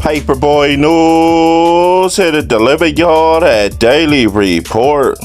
Paperboy News here to deliver y'all that daily report.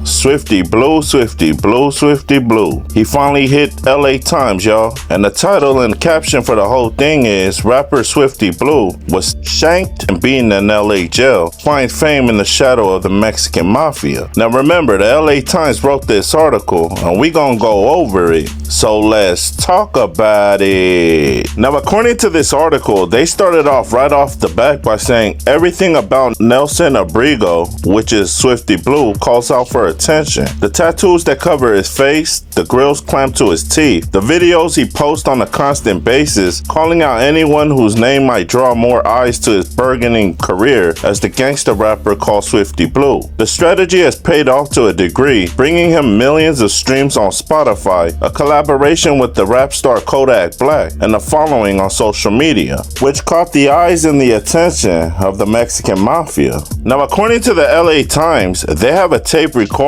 Swifty Blue, Swifty Blue, Swifty Blue. He finally hit LA Times, y'all. And the title and caption for the whole thing is rapper Swifty Blue was shanked and beaten in LA jail. Finds fame in the shadow of the Mexican Mafia. Now remember, the LA Times wrote this article and we gonna go over it. So let's talk about it. Now according to this article, they started off right off the bat by saying everything about Nelson Abrigo, which is Swifty Blue, calls out for attention. The tattoos that cover his face, the grills clamped to his teeth, the videos he posts on a constant basis, calling out anyone whose name might draw more eyes to his burgeoning career as the gangster rapper called Swifty Blue. The strategy has paid off to a degree, bringing him millions of streams on Spotify, a collaboration with the rap star Kodak Black, and a following on social media, which caught the eyes and the attention of the Mexican Mafia. Now according to the LA Times, they have a tape recording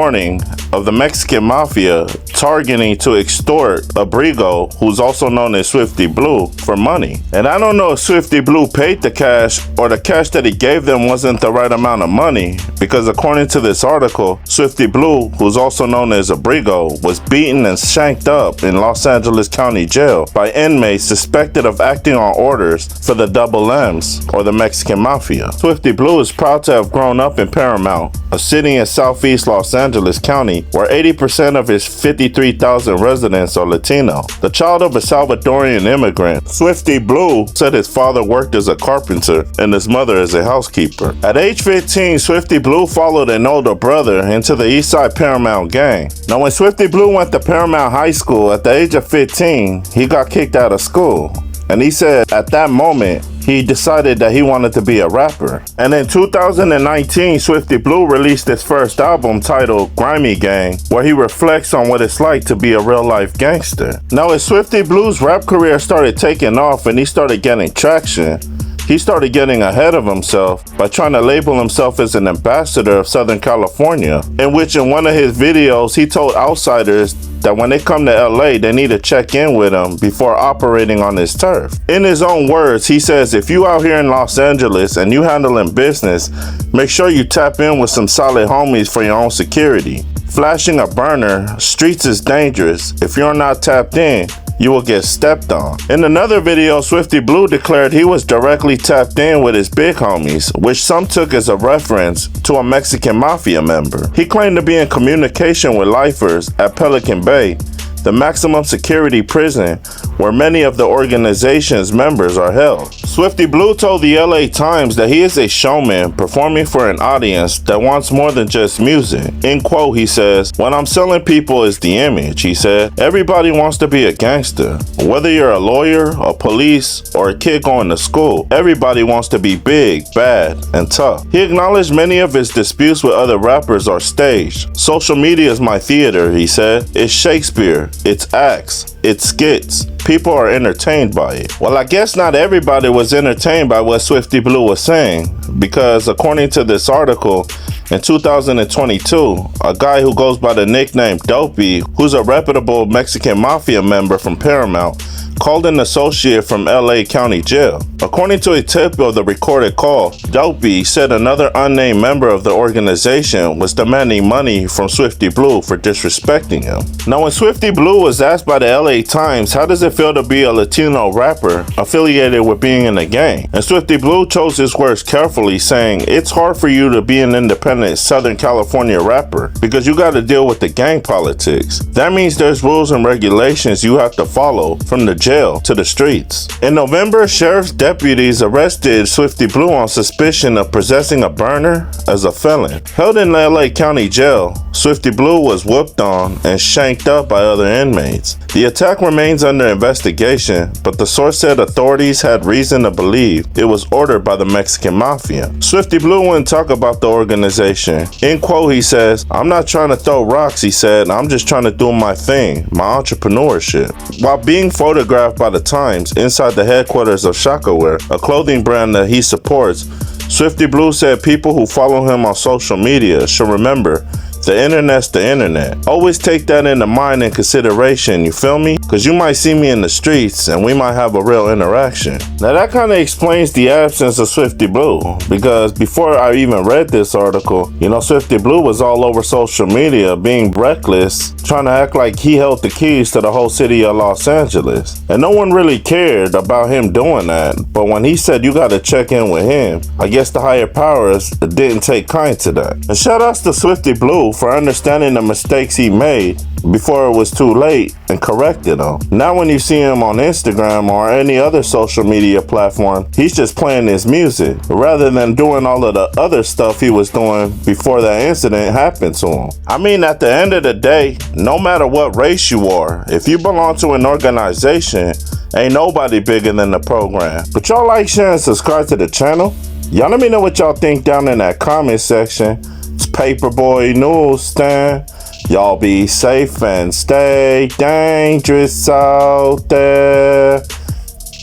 of the Mexican Mafia targeting to extort Abrigo, who's also known as Swifty Blue, for money. And I don't know if Swifty Blue paid the cash or the cash that he gave them wasn't the right amount of money, because according to this article, Swifty Blue, who's also known as Abrigo, was beaten and shanked up in Los Angeles County Jail by inmates suspected of acting on orders for the Double M's, or the Mexican Mafia. Swifty Blue is proud to have grown up in Paramount, a city in southeast Los Angeles County where 80% of its 53,000 residents are Latino. The child of a Salvadorian immigrant, Swifty Blue said his father worked as a carpenter and his mother as a housekeeper. At age 15, Swifty Blue followed an older brother into the Eastside Paramount gang. Now when Swifty Blue went to Paramount High School at the age of 15, he got kicked out of school. And he said at that moment, he decided that he wanted to be a rapper. And in 2019, Swifty Blue released his first album titled Grimy Gang, where he reflects on what it's like to be a real-life gangster. Now, as Swifty Blue's rap career started taking off and he started getting traction, he started getting ahead of himself by trying to label himself as an ambassador of Southern California, in which in one of his videos, he told outsiders that when they come to LA, they need to check in with him before operating on his turf. In his own words, he says, if you out here in Los Angeles and you handling business, make sure you tap in with some solid homies for your own security. Flashing a burner, streets is dangerous. If you're not tapped in, you will get stepped on. In another video, Swifty Blue declared he was directly tapped in with his big homies, which some took as a reference to a Mexican Mafia member. He claimed to be in communication with lifers at Pelican Bay, the maximum security prison where many of the organization's members are held. Swifty Blue told the LA Times that he is a showman performing for an audience that wants more than just music. In quote, he says, "What I'm selling people is the image," he said. "Everybody wants to be a gangster. Whether you're a lawyer, a police, or a kid going to school, everybody wants to be big, bad, and tough." He acknowledged many of his disputes with other rappers are staged. "Social media is my theater," he said. "It's Shakespeare, it's acts, it's skits. People are entertained by it." Well, I guess not everybody was entertained by what Swifty Blue was saying, because according to this article, in 2022, a guy who goes by the nickname Dopey, who's a reputable Mexican Mafia member from Paramount, called an associate from LA County Jail. According to a tip of the recorded call, Dopey said another unnamed member of the organization was demanding money from Swifty Blue for disrespecting him. Now, when Swifty Blue was asked by the LA Times, how does it feel to be a Latino rapper affiliated with being in a gang? And Swifty Blue chose his words carefully, saying, "It's hard for you to be an independent Southern California rapper because you got to deal with the gang politics. That means there's rules and regulations you have to follow from the jail to the streets." In November, sheriff's deputies arrested Swifty Blue on suspicion of possessing a burner as a felon. Held in LA County Jail, Swifty Blue was whooped on and shanked up by other inmates. The attack remains under investigation, but the source said authorities had reason to believe it was ordered by the Mexican Mafia. Swifty Blue wouldn't talk about the organization. In quote, he says, "I'm not trying to throw rocks," he said. "I'm just trying to do my thing, my entrepreneurship." While being photographed by the Times inside the headquarters of Shakaware, a clothing brand that he supports, Swifty Blue said people who follow him on social media should remember The internet's the internet. Always take that into mind and consideration, you feel me? Cause you might see me in the streets and we might have a real interaction. Now that kind of explains the absence of Swifty Blue, because before I even read this article, you know, Swifty Blue was all over social media being reckless, trying to act like he held the keys to the whole city of Los Angeles. And no one really cared about him doing that, but when he said you gotta check in with him, I guess the higher powers didn't take kind to that. And shout outs to Swifty Blue for understanding the mistakes he made before it was too late and corrected them. Now when you see him on Instagram or any other social media platform, he's just playing his music rather than doing all of the other stuff he was doing before that incident happened to him. I mean, at the end of the day, no matter what race you are, if you belong to an organization, ain't nobody bigger than the program. But y'all like, share, and subscribe to the channel? Y'all let me know what y'all think down in that comment section. It's Paperboy Newsstand. Y'all be safe and stay dangerous out there.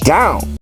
Gone.